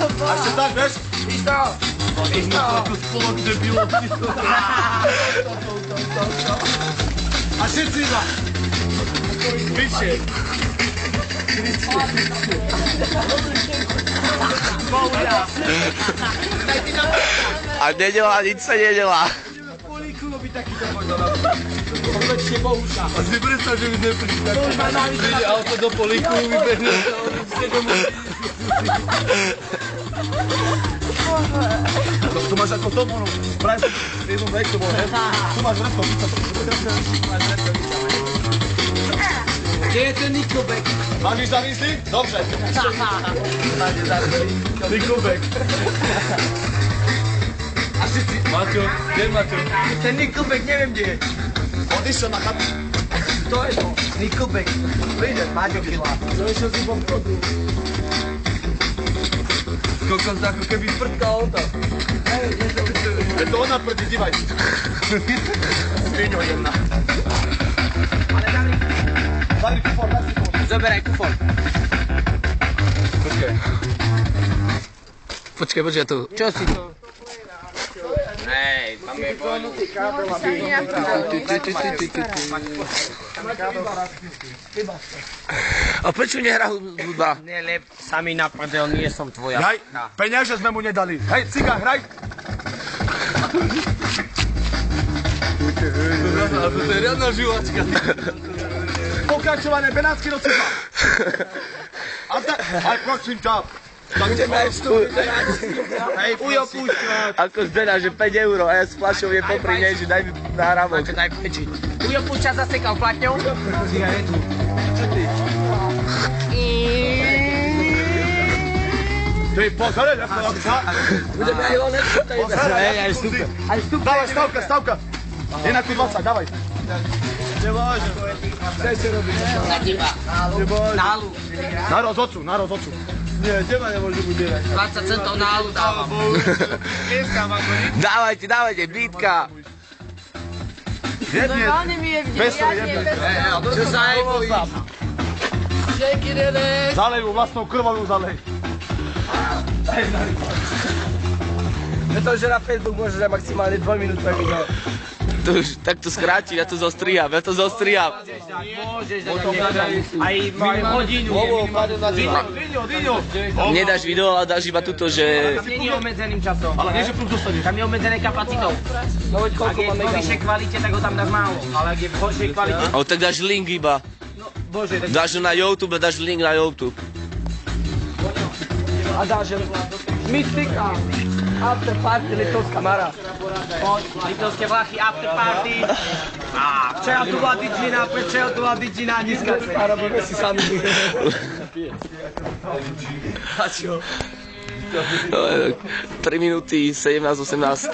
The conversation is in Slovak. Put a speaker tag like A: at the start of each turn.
A: A ešte tak, vieš?
B: Isto! Isto!
A: Ako spolok debilov. A všetci iba. Vyššie.
C: A nedelá, nič sa nedelá.
A: A si predstav, že by sme prišli. Príde auto do políku, vybehnú. Tu máš ako to, ono, práve v jednom vejku bol, ne? Tu máš vredko,
B: Kde je ten Nickelback?
A: máš ísť zamyslí? Dobre. Nickelback. A všetci... Maťo, kde je Maťo?
B: Ten Nickelback neviem kde je.
A: Odišiel na chatu.
B: To je to. Nickelback. Príde, Maťo chylá.
A: Došiel si po vchodu. Kokos, ako keby prtkal on tam. Je to ona prdi, dívaj. Sviňo jedna. Daj kufor, daj si kufor.
B: Zoberaj kufor.
C: Počkaj, ja tu.
B: Čo si to? Hej, tam je voľno.
C: A prečo nehrá hudba?
B: Nelep, sami na prdel, nie som tvoja.
A: Hej, peniaže sme mu nedali. Hej, cigán, hraj. A to je riadna žuvačka. Pokračovanie Benátsky do Cipa. Aj prosím ťa.
C: Budeme aj vstup.
B: Hej, Ujo, púšťa.
C: Ako zbera, že 5 € a ja s fľašou je popri nej, že daj mi náramok.
B: Daj pečiť. Ujo, púšťa zasekal platňou. Cigaretu. Čo ty?
A: Ty pozoraj, ako sa.
B: Budeme aj lonet. Hej, aj super. Aj super.
A: Dávaj, stavka. Inak tu 20, dávaj. Nemôžem. Chcete robiť.
B: Na teba. Nálu.
A: Na rozhodcu. Nie, teba nemôžu budevať.
B: 20 centov nálu dávam.
C: Dávajte, bitka.
A: Jedne. Vesel jedne.
B: Čo sa aj bojíš?
A: Zalej mu vlastnou krvavou zalej.
B: Je to, že na Facebook môžeš aj maximálne 2 minútové video.
C: Tak to skrátim, ja to zostriam.
B: Môžeš dať aj hodinu.
A: Dyňo.
C: Nedáš video, ale dáš iba tuto, že...
B: Tam nie je obmedzeným časom.
A: Ale nie, že plus dostaneš.
B: Tam je obmedzené kapacitou. Ak je vo vyššej kvalite, tak ho tam dáš málo. Ale ak je v horšej kvalite...
C: Ale tak dáš link iba.
B: No, bože, tak...
C: Dáš ho na YouTube a dáš link na YouTube.
B: A dáš, že... Mystika. After party, Litovská Mara. Poď, Litovské Vlachy, after party. Včera tu bola didžina, dneska... A robíme si sami.
C: A čo? 3 minúty, 17, 18.